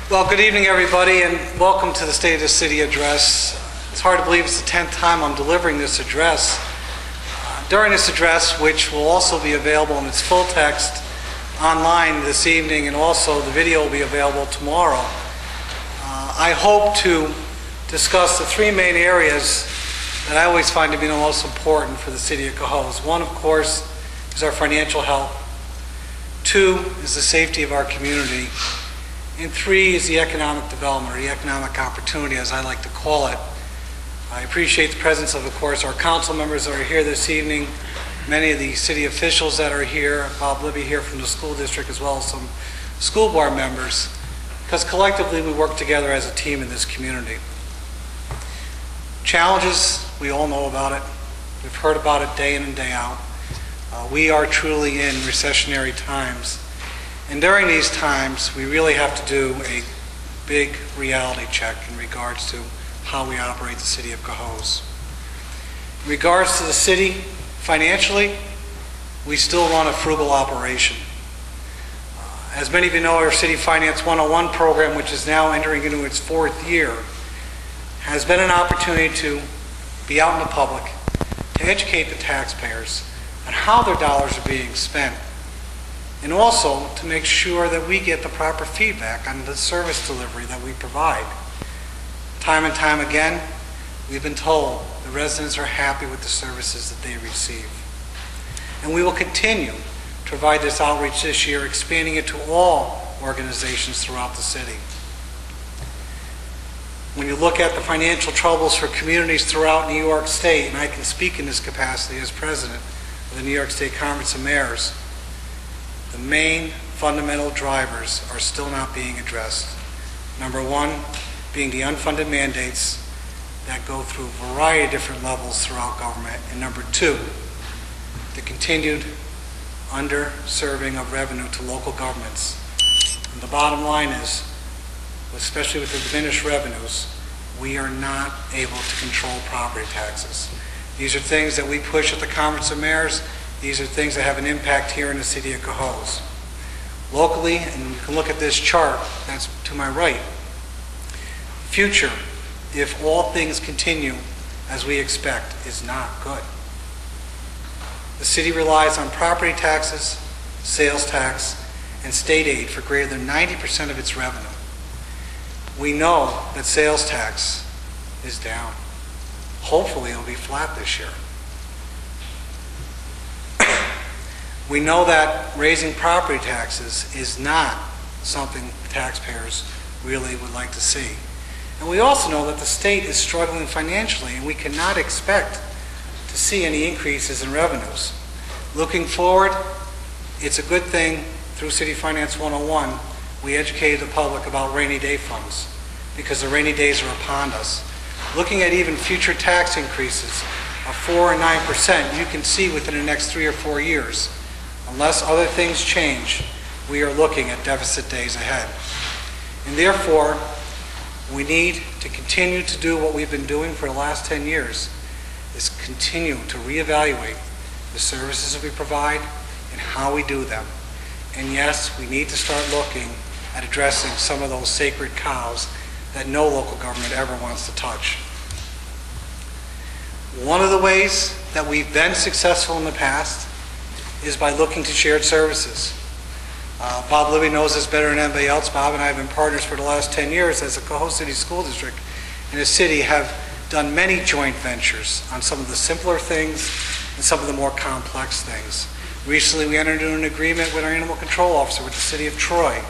Well, good evening, everybody, and welcome to the State of the City address. It's hard to believe it's the 10th time I'm delivering this address. During this address, which will also be available in its full text online this evening, and also the video will be available tomorrow, I hope to discuss the three main areas that I always find to be the most important for the City of Cohoes. One, of course, is our financial health. Two is the safety of our community. And three is the economic development, or the economic opportunity, as I like to call it. I appreciate the presence of course, our council members that are here this evening, many of the city officials that are here, Bob Libby here from the school district, as well as some school board members, because collectively we work together as a team in this community. Challenges, we all know about it. We've heard about it day in and day out. We are truly in recessionary times. And during these times, we really have to do a big reality check in regards to how we operate the City of Cohoes. In regards to the city, financially, we still run a frugal operation. As many of you know, our City Finance 101 program, which is now entering into its fourth year, has been an opportunity to be out in the public, to educate the taxpayers on how their dollars are being spent, and also to make sure that we get the proper feedback on the service delivery that we provide. Time and time again, we've been told the residents are happy with the services that they receive. And we will continue to provide this outreach this year, expanding it to all organizations throughout the city. When you look at the financial troubles for communities throughout New York State, and I can speak in this capacity as president of the New York State Conference of Mayors, the main fundamental drivers are still not being addressed. Number one being the unfunded mandates that go through a variety of different levels throughout government. And number two, the continued underserving of revenue to local governments. And the bottom line is, especially with the diminished revenues, we are not able to control property taxes. These are things that we push at the Conference of Mayors. These are things that have an impact here in the City of Cohoes. Locally, and you can look at this chart that's to my right, future, if all things continue as we expect, is not good. The city relies on property taxes, sales tax, and state aid for greater than 90% of its revenue. We know that sales tax is down. Hopefully it'll be flat this year. We know that raising property taxes is not something taxpayers really would like to see. And we also know that the state is struggling financially, and we cannot expect to see any increases in revenues. Looking forward, it's a good thing through City Finance 101 we educated the public about rainy day funds, because the rainy days are upon us. Looking at even future tax increases of 4 and 9%, you can see within the next 3 or 4 years, unless other things change, we are looking at deficit days ahead. And therefore, we need to continue to do what we've been doing for the last 10 years, is continue to reevaluate the services that we provide and how we do them. And yes, we need to start looking at addressing some of those sacred cows that no local government ever wants to touch. One of the ways that we've been successful in the past is by looking to shared services. Bob Libby knows this better than anybody else. Bob and I have been partners for the last 10 years as a Cohoes City School District, and the city have done many joint ventures on some of the simpler things and some of the more complex things. Recently, we entered into an agreement with our animal control officer with the city of Troy.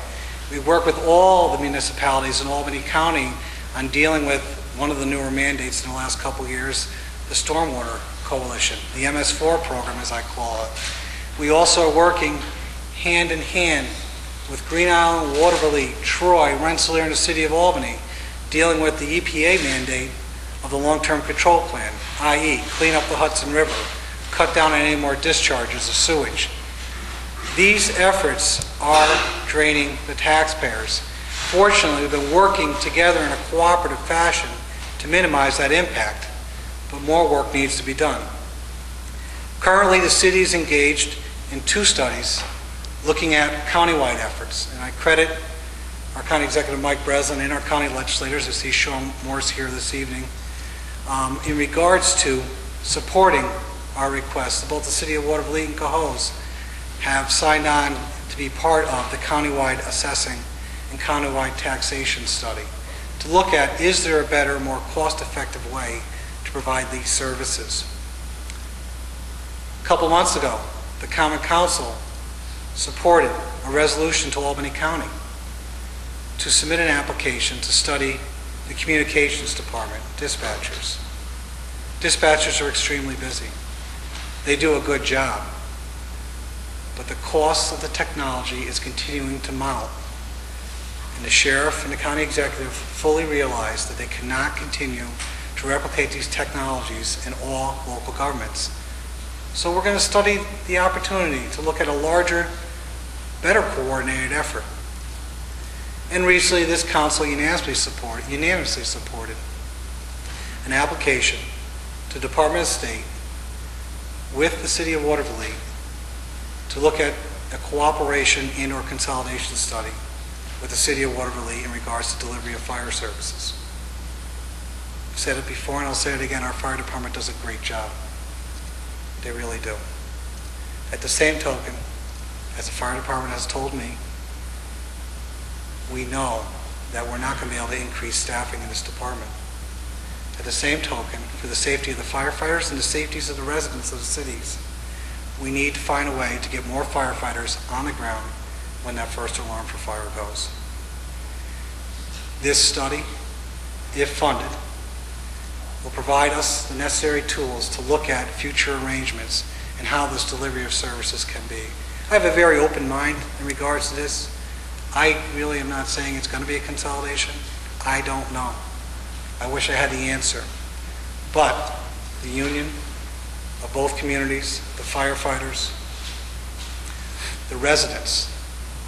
We work with all the municipalities in Albany County on dealing with one of the newer mandates in the last couple of years, the Stormwater Coalition, the MS4 program as I call it. We also are working hand in hand with Green Island, Waterville, Troy, Rensselaer, and the City of Albany, dealing with the EPA mandate of the long-term control plan, i.e. clean up the Hudson River, cut down on any more discharges of sewage. These efforts are draining the taxpayers. Fortunately, we've been working together in a cooperative fashion to minimize that impact, but more work needs to be done. Currently, the city is engaged in 2 studies looking at countywide efforts, and I credit our County Executive Mike Breslin and our county legislators, I see Sean Morse here this evening, in regards to supporting our request. Both the City of Waterville and Cohoes have signed on to be part of the countywide assessing and countywide taxation study to look at, is there a better, more cost-effective way to provide these services? A couple months ago, the Common Council supported a resolution to Albany County to submit an application to study the communications department, dispatchers. Dispatchers are extremely busy. They do a good job, but the cost of the technology is continuing to mount. And the sheriff and the county executive fully realize that they cannot continue to replicate these technologies in all local governments. So we're going to study the opportunity to look at a larger, better coordinated effort. And recently this council unanimously supported an application to the Department of State with the City of Waterville to look at a cooperation and or consolidation study with the City of Waterville in regards to delivery of fire services. I've said it before and I'll say it again, our fire department does a great job. They really do. At the same token, as the fire department has told me, we know that we're not going to be able to increase staffing in this department. At the same token, for the safety of the firefighters and the safeties of the residents of the cities, we need to find a way to get more firefighters on the ground when that first alarm for fire goes. This study, if funded, will provide us the necessary tools to look at future arrangements and how this delivery of services can be. I have a very open mind in regards to this. I really am not saying it's going to be a consolidation. I don't know. I wish I had the answer. But the union of both communities, the firefighters, the residents,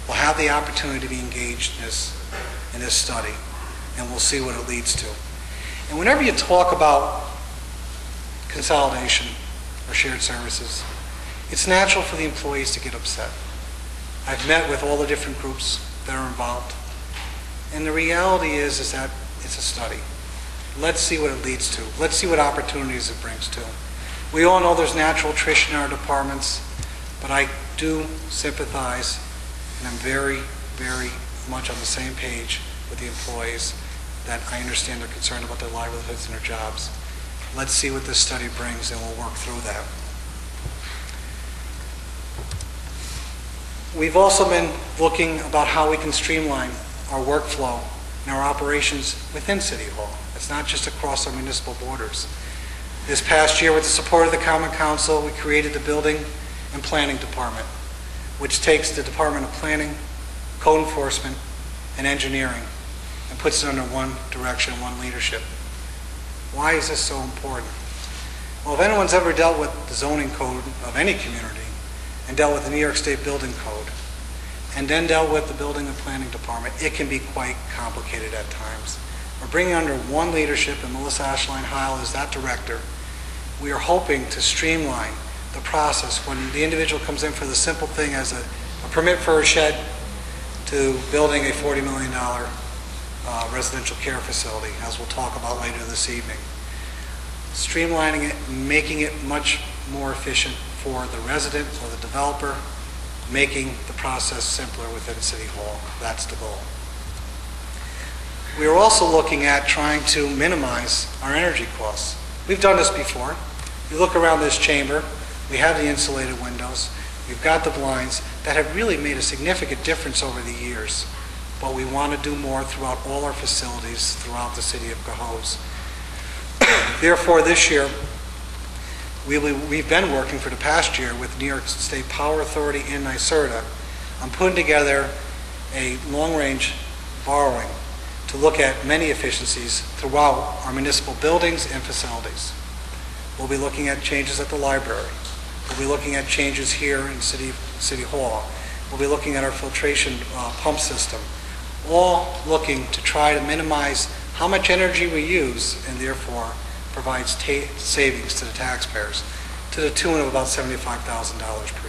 will have the opportunity to be engaged in this study, and we'll see what it leads to. And whenever you talk about consolidation or shared services, it's natural for the employees to get upset. I've met with all the different groups that are involved, and the reality is that it's a study. Let's see what it leads to. Let's see what opportunities it brings to. We all know there's natural attrition in our departments, but I do sympathize, and I'm very, very much on the same page with the employees, that I understand they're concerned about their livelihoods and their jobs. Let's see what this study brings, and we'll work through that. We've also been looking about how we can streamline our workflow and our operations within City Hall. It's not just across our municipal borders. This past year, with the support of the Common Council, we created the Building and Planning Department, which takes the Department of Planning, Code Enforcement, and Engineering and puts it under one direction, one leadership. Why is this so important? Well, if anyone's ever dealt with the zoning code of any community and dealt with the New York State Building Code and then dealt with the Building and Planning Department, it can be quite complicated at times. We're bringing under one leadership, and Melissa Ashline-Heil is that director. We are hoping to streamline the process when the individual comes in for the simple thing as a permit for a shed to building a $40 million residential care facility, as we'll talk about later this evening. Streamlining it, making it much more efficient for the resident or the developer, making the process simpler within City Hall. That's the goal. We are also looking at trying to minimize our energy costs. We've done this before. You look around this chamber, we have the insulated windows, we've got the blinds that have really made a significant difference over the years. But we want to do more throughout all our facilities throughout the city of Cohoes. Therefore, this year, we've been working for the past year with New York State Power Authority and NYSERDA on putting together a long-range borrowing to look at many efficiencies throughout our municipal buildings and facilities. We'll be looking at changes at the library. We'll be looking at changes here in City Hall. We'll be looking at our filtration pump system, all looking to try to minimize how much energy we use and therefore provides savings to the taxpayers to the tune of about $75,000